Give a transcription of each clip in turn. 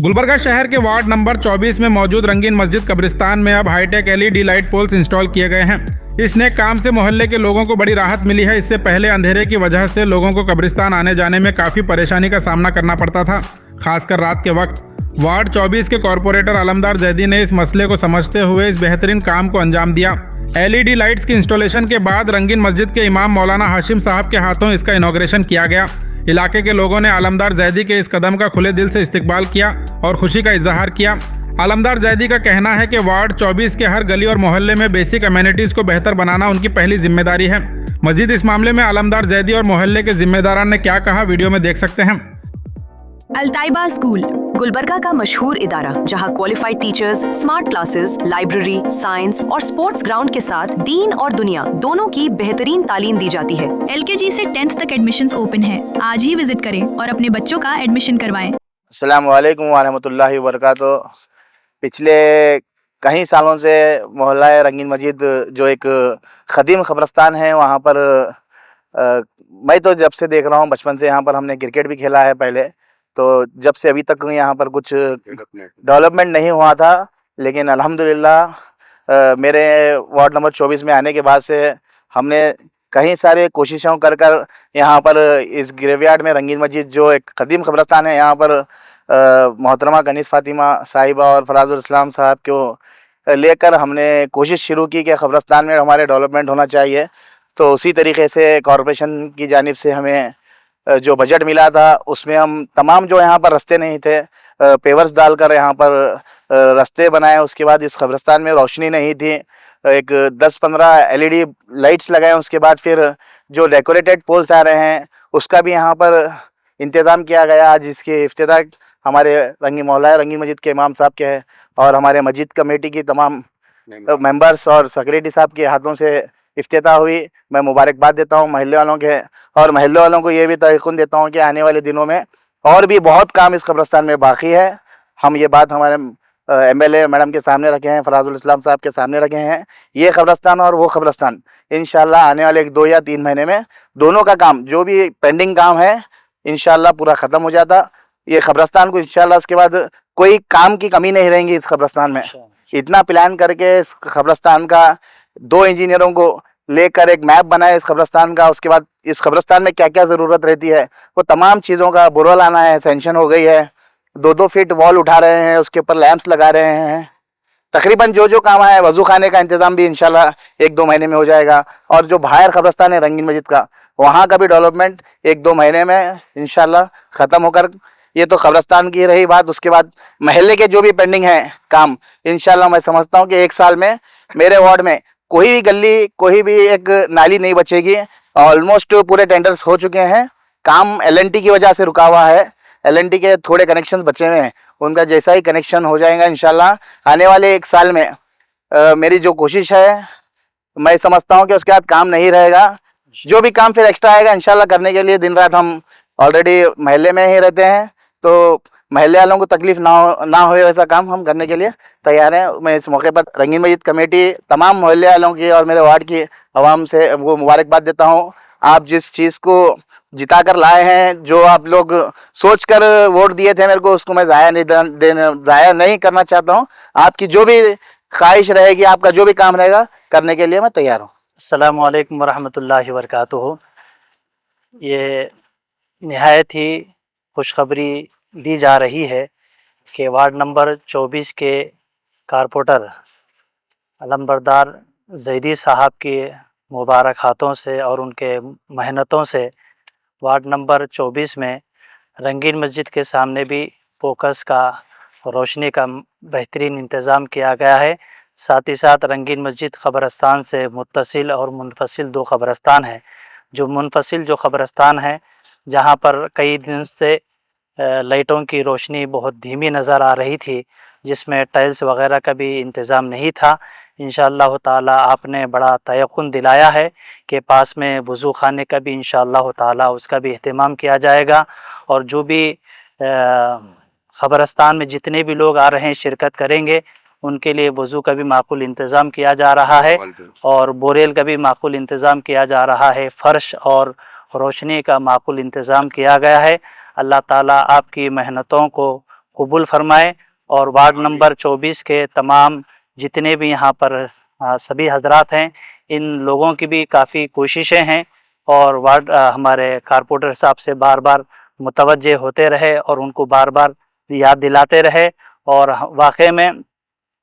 गुलबर्गा शहर के ward number 24 में मौजूद रंगीन मस्जिद कब्रिस्तान में अब hi-tech LED light poles install किए गए हैं। इस नेक काम से मोहल्ले के लोगों को बड़ी राहत मिली है। इससे पहले अंधेरे की वजह से लोगों को कब्रिस्तान आने जाने में काफ़ी परेशानी का सामना करना पड़ता था, खासकर रात के वक्त। वार्ड 24 के कॉरपोरेटर आलमदार जैदी ने इस मसले को समझते हुए इस बेहतरीन काम को अंजाम दिया। एलईडी लाइट्स की इंस्टॉलेशन के बाद रंगीन मस्जिद के इमाम मौलाना हाशिम साहब के हाथों इसका इनॉग्रेशन किया गया। इलाके के लोगों ने आलमदार जैदी के इस कदम का खुले दिल से इस्तकबाल किया और खुशी का इजहार किया। आलमदार जैदी का कहना है कि वार्ड 24 के हर गली और मोहल्ले में बेसिक अमेनिटीज़ को बेहतर बनाना उनकी पहली जिम्मेदारी है। मजीद इस मामले में आलमदार जैदी और मोहल्ले के जिम्मेदारान ने क्या कहा, वीडियो में देख सकते हैं। अल्ताइबा स्कूल गुलबर्गा का मशहूर इदारा, जहां qualified teachers, smart classes, library, science और स्पोर्ट्स ग्राउंड के साथ दीन और दुनिया दोनों की बेहतरीन तालीम दी जाती है। LKG से 10th तक एडमिशन्स ओपन है। आज ही विजिट करें और अपने बच्चों का एडमिशन करवाएं। अस्सलाम वालेकुम व रहमतुल्लाहि व बरकातुहू। पिछले कई सालों से मोहल्ला रंगीन मस्जिद जो एक ख़दीम ख़बरस्तान है, वहाँ पर मैं तो जब से देख रहा हूँ, बचपन से यहाँ पर हमने क्रिकेट भी खेला है पहले, तो जब से अभी तक यहाँ पर कुछ डेवलपमेंट नहीं हुआ था। लेकिन अल्हम्दुलिल्लाह मेरे वार्ड नंबर 24 में आने के बाद से हमने कई सारे कोशिशों कर यहाँ पर इस ग्रेवयार्ड में रंगीन मस्जिद जो एक क़दीम क़ब्रिस्तान है, यहाँ पर मोहतरमा कनीज़ फ़ातिमा साहिबा और फराजुल इस्लाम साहब को लेकर हमने कोशिश शुरू की कि क़ब्रिस्तान में हमारे डेवलपमेंट होना चाहिए। तो उसी तरीके से कॉरपोरेशन की जानिब से हमें जो बजट मिला था, उसमें हम तमाम जो यहाँ पर रास्ते नहीं थे, पेवर्स डालकर यहाँ पर रास्ते बनाए। उसके बाद इस क़ब्रिस्तान में रोशनी नहीं थी, एक 10-15 LED लाइट्स लगाए। उसके बाद फिर जो डेकोरेटेड पोल्स आ रहे हैं, उसका भी यहाँ पर इंतज़ाम किया गया। आज इसकी इफ्तिताह हमारे मोहल्ला रंगीन मस्जिद के इमाम साहब के है और हमारे मस्जिद कमेटी की तमाम मेंबर्स और सेक्रेटरी साहब के हाथों से इफ्तिताह हुई। मैं मुबारकबाद देता हूँ महल्ले वालों के, और महल्ले वालों को ये भी तयक़ीन देता हूँ कि आने वाले दिनों में और भी बहुत काम इस क़ब्रिस्तान में बाकी है। हम ये बात हमारे MLA मैडम के सामने रखे हैं, फराजुल इस्लाम साहब के सामने रखे हैं। ये क़ब्रिस्तान और वो क़ब्रिस्तान इंशाल्लाह आने वाले 2 या 3 महीने में दोनों का काम, जो भी पेंडिंग काम है, इंशाल्लाह पूरा ख़त्म हो जाता। ये क़ब्रिस्तान को इंशाल्लाह उसके बाद कोई काम की कमी नहीं रहेंगी इस क़ब्रिस्तान में। इतना प्लान करके इस क़ब्रिस्तान का 2 इंजीनियरों को लेकर एक मैप बनाया इस क़ब्रिस्तान का। उसके बाद इस क़ब्रिस्तान में क्या क्या ज़रूरत रहती है, वो तमाम चीज़ों का बुरा लाना है, सेंशन हो गई है। 2-2 फीट वॉल उठा रहे हैं, उसके ऊपर लैंप्स लगा रहे हैं। तकरीबन जो काम है, वज़ू खाने का इंतज़ाम भी इंशाल्लाह 1-2 महीने में हो जाएगा। और जो बाहर क़ब्रिस्तान है रंगीन मस्जिद का, वहाँ का भी डेवलपमेंट 1-2 महीने में इंशाल्लाह ख़त्म होकर, ये तो क़ब्रिस्तान की रही बात। उसके बाद महल्ले के जो भी पेंडिंग है काम, इंशाल्लाह मैं समझता हूँ कि 1 साल में मेरे वार्ड में कोई भी गली, कोई भी एक नाली नहीं बचेगी। ऑलमोस्ट पूरे टेंडर्स हो चुके हैं। काम LNT की वजह से रुका हुआ है। LNT के थोड़े कनेक्शंस बचे हुए हैं, उनका जैसा ही कनेक्शन हो जाएगा इंशाल्लाह आने वाले 1 साल में मेरी जो कोशिश है, मैं समझता हूं कि उसके बाद काम नहीं रहेगा। जो भी काम फिर एक्स्ट्रा आएगा इंशाल्लाह करने के लिए दिन रात हम ऑलरेडी महल्ले में ही रहते हैं, तो महल्ले वालों को तकलीफ ना हो वैसा काम हम करने के लिए तैयार हैं। मैं इस मौके पर रंगीन मस्जिद कमेटी, तमाम मोहल्ले वालों की और मेरे वार्ड की आवाम से वो मुबारकबाद देता हूँ। आप जिस चीज़ को जिता कर लाए हैं, जो आप लोग सोच कर वोट दिए थे मेरे को, उसको मैं ज़ाया नहीं करना चाहता हूँ। आपकी जो भी ख्वाहिश रहेगी, आपका जो भी काम रहेगा, करने के लिए मैं तैयार हूँ। अस्सलाम वालेकुम व रहमतुल्लाहि व बरकातुहू। ये निहायत ही खुशखबरी दी जा रही है कि वार्ड नंबर 24 के कारपोरेटर अलमबरदार जैदी साहब के मुबारक हाथों से और उनके मेहनतों से वार्ड नंबर 24 में रंगीन मस्जिद के सामने भी फोकस का, रोशनी का बेहतरीन इंतज़ाम किया गया है। साथ ही साथ रंगीन मस्जिद क़ब्रिस्तान से मुत्तसिल और मुनफसिल 2 क़ब्रिस्तान हैं। जो मुनफसिल जो क़ब्रिस्तान है, जहाँ पर कई दिन से लाइटों की रोशनी बहुत धीमी नज़र आ रही थी, जिसमें टाइल्स वग़ैरह का भी इंतज़ाम नहीं था। इंशाअल्लाह ताला आपने बड़ा तयक़ुन दिलाया है कि पास में वज़ू खाने का भी इंशाअल्लाह ताला उसका भी अहतमाम किया जाएगा। और जो भी क़ब्रिस्तान में जितने भी लोग आ रहे हैं शिरकत करेंगे, उनके लिए वज़ू का भी माकूल इंतज़ाम किया जा रहा है और बोरेल का भी माकूल इंतज़ाम किया जा रहा है। फ़र्श और रोशनी का माकूल इंतज़ाम किया गया है। अल्लाह ताला आपकी मेहनतों को कबूल फरमाए और वार्ड नंबर 24 के तमाम जितने भी यहाँ पर सभी हजरात हैं, इन लोगों की भी काफ़ी कोशिशें हैं और वार्ड हमारे कारपोरेटर साहब से बार बार मुतवज्जे होते रहे और उनको बार बार याद दिलाते रहे। और वाकई में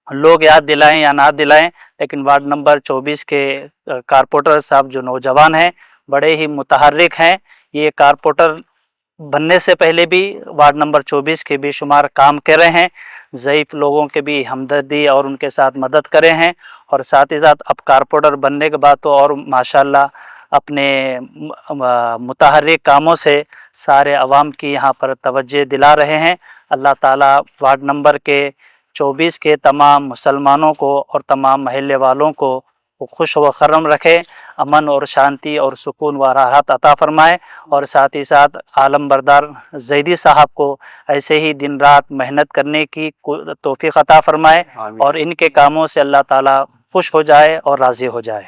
लोग याद दिलाएं या ना दिलाएं, लेकिन वार्ड नंबर 24 के कारपोरेटर साहब जो नौजवान हैं बड़े ही मुतहर्रिक हैं। ये कारपोरेटर बनने से पहले भी वार्ड नंबर 24 के बेशुमार काम कर रहे हैं, ज़ईफ़ लोगों के भी हमदर्दी और उनके साथ मदद करे हैं, और साथ ही साथ अब कारपोरेटर बनने के बाद तो और माशाल्लाह अपने मुतहर्रिक कामों से सारे अवाम की यहाँ पर तवज्जो दिला रहे हैं। अल्लाह ताला वार्ड नंबर के 24 के तमाम मुसलमानों को और तमाम महल्ले वालों को वो खुश व खर्म रखे, अमन और शांति और सुकून व राहत अता फरमाए, और साथ ही साथ आलम बरदार ज़ैदी साहब को ऐसे ही दिन रात मेहनत करने की तौफीक अता फरमाए और इनके कामों से अल्लाह ताला खुश हो जाए और राज़ी हो जाए।